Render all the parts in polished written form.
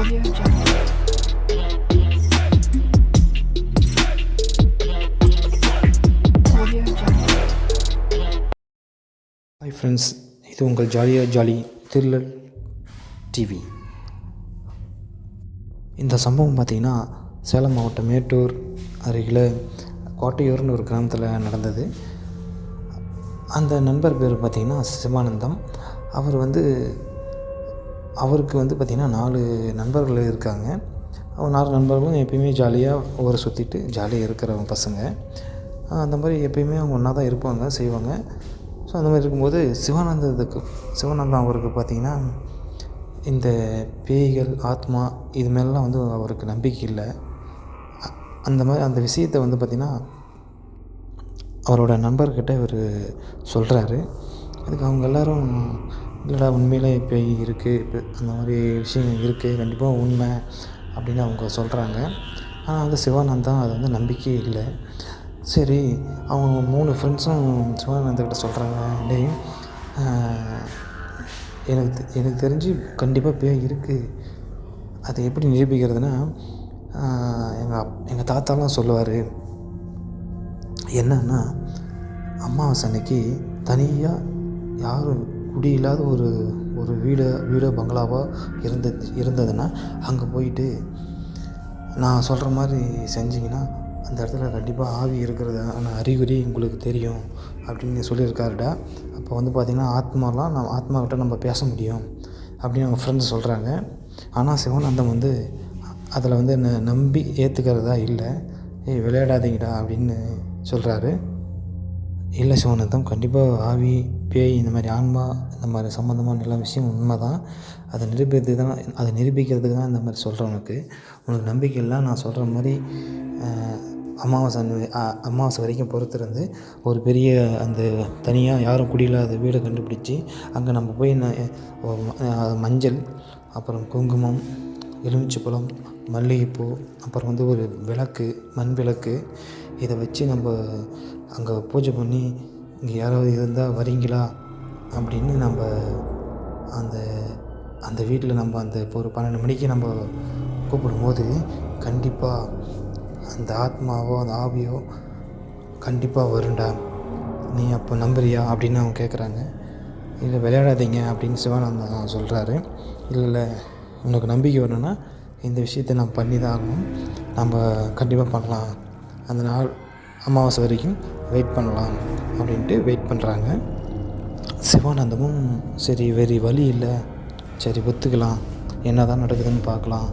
Audio Jungle. Audio Jungle. Hi friends, இது உங்கள் jolly thriller TV. இந்த சம்பவம் பார்த்திங்கன்னா சேலம் மாவட்டம் மேட்டூர் அருகில் கோட்டையூர்னு ஒரு கிராமத்தில் நடந்தது. அந்த நண்பர் பேர் பார்த்திங்கன்னா சிவானந்தம். அவருக்கு பார்த்திங்கன்னா 4 நண்பர்கள் இருக்காங்க. 4 நண்பர்களும் எப்பயுமே ஜாலியாக ஊரை சுற்றிட்டு ஜாலியாக இருக்கிறவங்க பசங்க. அந்த மாதிரி எப்பயுமே அவங்க ஒன்றா தான் இருப்பாங்க, செய்வாங்க. ஸோ அந்த மாதிரி இருக்கும்போது சிவானந்தம் அவருக்கு பார்த்திங்கன்னா இந்த பேய்கள், ஆத்மா இது மேலாம் அவருக்கு நம்பிக்கை இல்லை. அந்த விஷயத்தை பார்த்திங்கன்னா அவரோட நண்பர்கிட்ட இவர் சொல்கிறாரு. அதுக்கு அவங்க எல்லோரும் இல்லைடா, உண்மையிலே பேய் இருக்குது, அந்த மாதிரி விஷயம் இருக்குது, கண்டிப்பாக உண்மை அப்படின்னு அவங்க சொல்கிறாங்க. ஆனால் சிவானந்தம் அது நம்பிக்கையே இல்லை. சரி, அவங்க 3 ஃப்ரெண்ட்ஸும் சிவானந்தக்கிட்ட சொல்கிறாங்க, டேய் எனக்கு தெரிஞ்சு கண்டிப்பாக பேய் இருக்குது. அதை எப்படி நிரூபிக்கிறதுனா, எங்கள் தாத்தாலாம் சொல்லுவார், என்னன்னா அமாவாசை அன்னைக்கு தனியாக யாரும் குடியில்லாத ஒரு வீடோ பங்களாவோ இருந்ததுன்னா அங்கே போயிட்டு நான் சொல்கிற மாதிரி செஞ்சிங்கன்னா அந்த இடத்துல கண்டிப்பாக ஆவி இருக்கிறதான அறிகுறி உங்களுக்கு தெரியும் அப்படின்னு சொல்லியிருக்காருடா. அப்போ பார்த்திங்கன்னா ஆத்மாக்கிட்ட நம்ம பேச முடியும் அப்படின்னு அவங்க ஃப்ரெண்ட்ஸ் சொல்கிறாங்க. ஆனால் சிவானந்தம் அதில் என்னை நம்பி ஏற்றுக்கிறதா இல்லை. விளையாடாதீங்கடா அப்படின்னு சொல்கிறாரு. இல்லை சிவானந்தம், கண்டிப்பாக ஆவி, பேய், இந்த மாதிரி ஆன்மா, இந்த மாதிரி சம்மந்தமான எல்லா விஷயம் உண்மை தான். அதை நிரூபிக்கிறதுக்கு தான் இந்த மாதிரி சொல்கிறேன். உனக்கு நம்பிக்கை இல்லை, நான் சொல்கிற மாதிரி அமாவாசை வரைக்கும் பொறுத்திருந்து ஒரு பெரிய அந்த தனியாக யாரும் குடியில்லாத வீடை கண்டுபிடிச்சி அங்கே நம்ம போய் மஞ்சள், அப்புறம் குங்குமம், எலுமிச்சைப்பழம், மல்லிகைப்பூ, அப்புறம் ஒரு விளக்கு, மண் விளக்கு, இதை வச்சு நம்ம அங்கே பூஜை பண்ணி இங்கே யாராவது இருந்தால் வரீங்களா அப்படின்னு நம்ம அந்த வீட்டில் நம்ம ஒரு 12 மணிக்கு நம்ம கூப்பிடும்போது கண்டிப்பாக அந்த ஆத்மாவோ அந்த ஆவியோ கண்டிப்பாக வரும்டா, நீ அப்போ நம்புறியா அப்படின்னு அவங்க கேட்குறாங்க. இல்லை விளையாடாதீங்க அப்படின்னு சிவானந்தம் சொல்கிறாரு. இல்லை உனக்கு நம்பிக்கை வரணுன்னா இந்த விஷயத்தை நம்ம பண்ணி தான் ஆகணும், நம்ம கண்டிப்பாக பண்ணலாம், அந்த நாள் அமாவாசை வரைக்கும் வெயிட் பண்ணலாம் அப்படின்ட்டு வெயிட் பண்ணுறாங்க. சிவானந்தமும் சரி வேறு வழி இல்லை, சரி ஒத்துக்கலாம், என்ன தான் நடக்குதுன்னு பார்க்கலாம்,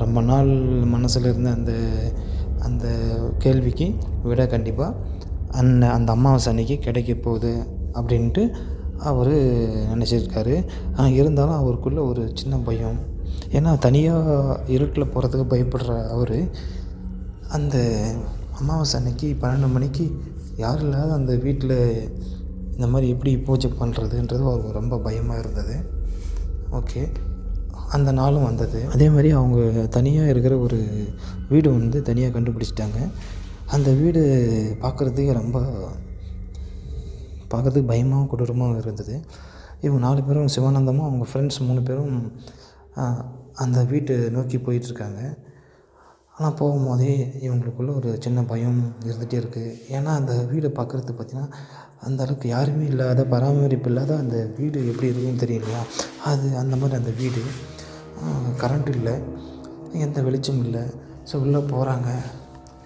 ரொம்ப நாள் மனசில் இருந்த அந்த கேள்விக்கு விட கண்டிப்பாக அந்த அமாவாசை அன்னைக்கு கிடைக்க போகுது அப்படின்ட்டு அவர் நினச்சிருக்காரு. ஆனால் இருந்தாலும் அவருக்குள்ளே ஒரு சின்ன பயம். ஏன்னா தனியாக இருட்டில் போகிறதுக்கு பயப்படுற அவர் அந்த அமாவாசை அன்னைக்கு 12 மணிக்கு யாரும் இல்லாத அந்த வீட்டில் இந்த மாதிரி எப்படி பூஜை பண்ணுறதுன்றது அவருக்கு ரொம்ப பயமாக இருந்தது. ஓகே, அந்த நாளும் வந்தது. அதே மாதிரி அவங்க தனியாக இருக்கிற ஒரு வீடு தனியாக கண்டுபிடிச்சிட்டாங்க. அந்த வீடு பார்க்குறதுக்கு பயமாகவும் கொடூரமாகவும் இருந்தது. இவங்க 4 பேரும், சிவானந்தமும் அவங்க ஃப்ரெண்ட்ஸ் 3 பேரும் அந்த வீட்டை நோக்கி போயிட்டுருக்காங்க. ஆனால் போகும்போதே இவங்களுக்குள்ள ஒரு சின்ன பயம் இருந்துகிட்டே இருக்குது. ஏன்னா அந்த வீடை பார்க்குறதுக்கு பார்த்திங்கன்னா அந்த அளவுக்கு யாருமே இல்லாத, பராமரிப்பு இல்லாத அந்த வீடு எப்படி இருக்குன்னு தெரியலையா, அந்த மாதிரி அந்த வீடு. கரண்ட் இல்லை, எந்த வெளிச்சம் இல்லை. ஸோ உள்ளே போகிறாங்க,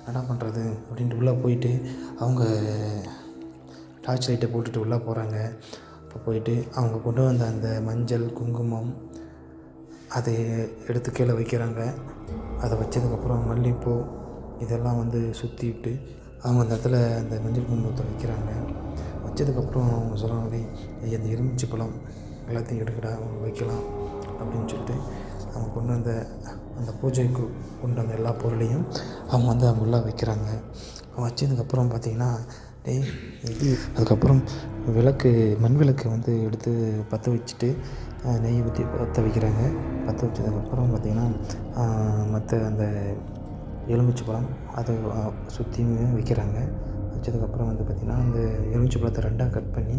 என்ன பண்ணுறது அப்படின்ட்டு உள்ளே போயிட்டு அவங்க டார்ச் லைட்டை போட்டுட்டு உள்ளே போகிறாங்க. இப்போ போயிட்டு அவங்க கொண்டு வந்த அந்த மஞ்சள், குங்குமம் அதை எடுத்து கீழே வைக்கிறாங்க. அதை வச்சதுக்கப்புறம் மல்லிகைப்பூ இதெல்லாம் சுற்றி விட்டு அவங்க அந்த இடத்துல அந்த மஞ்சள் குங்குமத்தை வைக்கிறாங்க. வச்சதுக்கப்புறம் அவங்க சொல்கிறாங்க, அந்த எலுமிச்சைப்பழம் எல்லாத்தையும் எடுக்கடா, அவங்க வைக்கலாம் அப்படின்னு சொல்லிட்டு அவங்க கொண்டு வந்த அந்த பூஜைக்கு கொண்டு வந்த எல்லா பொருளையும் அவங்க அவங்க உள்ளே வைக்கிறாங்க. வச்சதுக்கப்புறம் பார்த்திங்கன்னா அதுக்கப்புறம் மண் விளக்கு எடுத்து பற்ற வச்சுட்டு நெய் ஊற்றி பற்ற வைக்கிறாங்க. பற்ற வச்சதுக்கப்புறம் பார்த்திங்கன்னா மற்ற அந்த எலுமிச்சைப்பழம் அதை சுற்றியுமே வைக்கிறாங்க. வச்சதுக்கப்புறம் பார்த்திங்கன்னா அந்த எலுமிச்சை பழத்தை 2ஆக கட் பண்ணி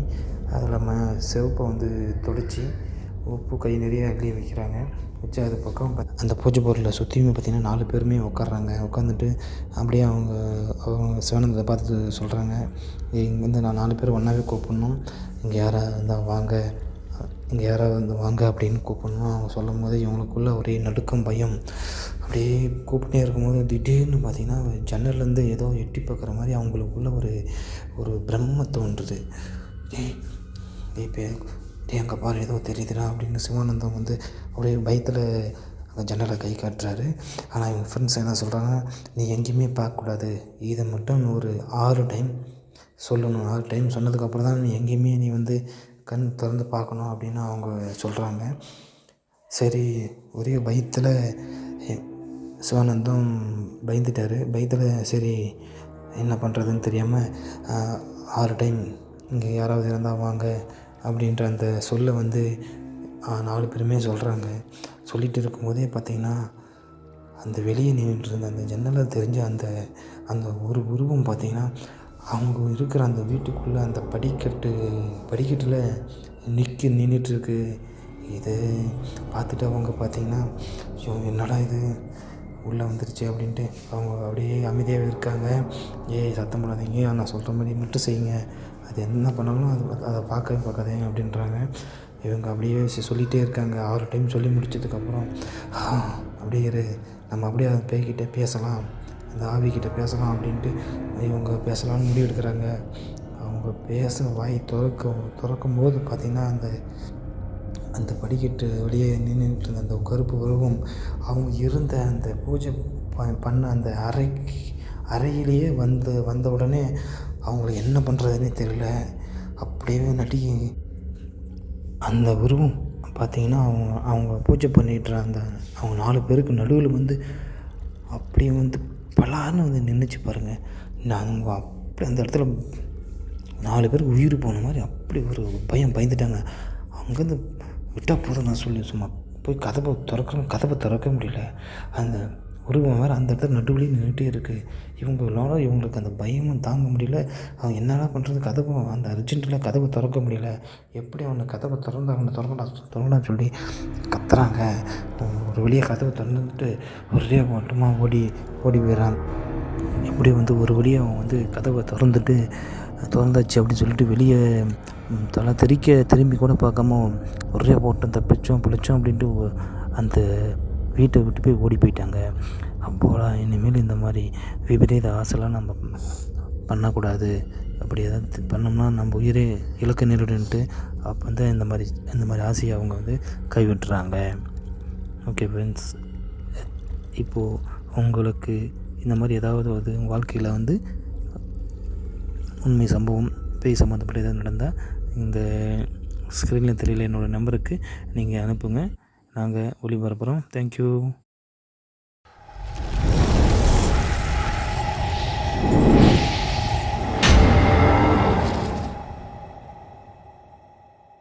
அதில் சிவப்பை தொளிச்சு உப்பு கை நிறைய அள்ளி வைக்கிறாங்க. வச்சு அது பக்கம் அந்த பூஜை பொருளை சுற்றியுமே பார்த்திங்கன்னா 4 பேருமே உட்காடுறாங்க. உட்காந்துட்டு அப்படியே அவங்க சிவானந்தத்தை பார்த்து சொல்கிறாங்க, இங்கே வந்து நான் 4 பேர் ஒன்றாவே கூப்பிட்ணும், இங்கே யாராவது இருந்தால் வாங்க, இங்கே யாராவது வந்து வாங்க அப்படின்னு கூப்பிட்ணும். அவங்க சொல்லும் போது இவங்களுக்குள்ள ஒரே நடுக்கம், பயம். அப்படியே கூப்பிட்டே இருக்கும்போது திடீர்னு பார்த்திங்கன்னா ஜன்னல்லேருந்து ஏதோ எட்டி பார்க்குற மாதிரி அவங்களுக்குள்ள ஒரு பிரம்மை தோன்றுது. அங்கே பாரு ஏதோ தெரியுதுடா அப்படின்னு சிவானந்தம் வந்து அப்படியே பயத்தில் அந்த ஜன்னலை கை காட்டுறாரு. ஆனால் இவங்க ஃப்ரெண்ட்ஸ் என்ன சொல்கிறாங்க, நீ எங்கேயுமே பார்க்கக்கூடாது, இதை மட்டும் ஒரு 6 டைம் சொல்லணும். 6 டைம் சொன்னதுக்கப்புறம் தான் நீ எங்கேயுமே நீ வந்து கண் திறந்து பார்க்கணும் அப்படின்னு அவங்க சொல்கிறாங்க. சரி, ஒரே பயத்தில் சிவானந்தம் பயந்துட்டார். பயத்தில் சரி என்ன பண்ணுறதுன்னு தெரியாமல் 6 டைம் இங்கே யாராவது இருந்தால் வாங்க அப்படின்ற அந்த சொல்லை வந்து 4 பேருமே சொல்கிறாங்க. சொல்லிகிட்டு இருக்கும்போதே பார்த்திங்கன்னா அந்த வெளியே நின்றுட்டு அந்த ஜன்னலில் தெரிஞ்ச அந்த ஒரு உருவம் பார்த்திங்கன்னா அவங்க இருக்கிற அந்த வீட்டுக்குள்ளே அந்த படிக்கட்டில் நின்றுட்டுருக்கு. இது பார்த்துட்டு அவங்க பார்த்திங்கன்னா என்னடா இது உள்ளே வந்துருச்சு அப்படின்ட்டு அவங்க அப்படியே அமைதியாகவே இருக்காங்க. சத்தம் போடாதீங்க, நான் சொல்கிற மாதிரி மட்டும் செய்யுங்க, அது என்ன பண்ணாலும் அதை பார்க்காதீங்க அப்படின்றாங்க. இவங்க அப்படியே சொல்லிகிட்டே இருக்காங்க. 6 டைம் சொல்லி முடிச்சதுக்கப்புறம் அப்படியே நம்ம அப்படியே அந்த பேய்கிட்ட பேசலாம், அந்த ஆவிக்கிட்ட பேசலாம் அப்படின்ட்டு இவங்க பேசலாம்னு முடிவு எடுக்கிறாங்க. அவங்க வாய் திறக்கும் போது பார்த்திங்கன்னா அந்த படிக்கட்டு வெளியே நின்றுட்டு இருந்த அந்த கருப்பு உருவம் அவங்க இருந்த அந்த பூஜை பண்ண அந்த அறையிலேயே வந்த உடனே அவங்களுக்கு என்ன பண்ணுறதுன்னே தெரியல. அப்படியே அந்த உருவம் பார்த்திங்கன்னா அவங்க பூஜை பண்ணிட்டு அவங்க 4 பேருக்கு நடுவில் வந்து அப்படியே வந்து பலான்னு வந்து நின்றுச்சு பாருங்கள். அவங்க அப்படி அந்த இடத்துல 4 பேருக்கு உயிர் போன மாதிரி அப்படி ஒரு பயந்துட்டாங்க. அங்கேருந்து விட்டால் போதும் நான் சொல்லி சும்மா போய் கதவை திறக்க முடியல. அந்த உருவம் வேறு அந்த இடத்துல நடுவுலேயே நின்றுட்டே இருக்குது. இவங்களுக்கு அந்த பயமும் தாங்க முடியல. அவங்க என்னடா பண்ணுறது, அந்த அர்ஜென்ட்டில் கதவை திறக்க முடியல. எப்படி அவனை கதவை திறந்தான்னு சொல்லி கத்துறாங்க. ஒரு வழியாக கதவை திறந்துட்டு ஒரே மட்டுமா ஓடி போயிடறான். எப்படி வந்து ஒரு வழியாக அவன் வந்து கதவை திறந்தாச்சு அப்படின்னு சொல்லிட்டு வெளியே தலை திரும்பி கூட பார்க்காம ஒரே ஓட்டம் தப்பிச்சோம் பிழைச்சோம் அப்படின்ட்டு அந்த வீட்டை விட்டு போய் ஓடி போயிட்டாங்க. அப்போடா இனிமேல் இந்த மாதிரி விபரீத ஆசைலாம் நம்ம பண்ணக்கூடாது, அப்படி ஏதாவது பண்ணோம்னா நம்ம உயிரே இலக்க நேரிடுன்ட்டு அப்போ வந்து இந்த மாதிரி ஆசையை அவங்க வந்து கைவிட்டுறாங்க. ஓகே ஃப்ரெண்ட்ஸ், இப்போது உங்களுக்கு இந்த மாதிரி ஏதாவது உங்கள் வாழ்க்கையில் வந்து உண்மை சம்பவம் பேய் சம்மந்தப்பட்ட ஏதாவது நடந்தால் இந்த ஸ்க்ரீனில் தெரியல என்னோடய நம்பருக்கு நீங்கள் அனுப்புங்க, நாங்கள் ஒளிபரப்புகிறோம். தேங்க்யூ.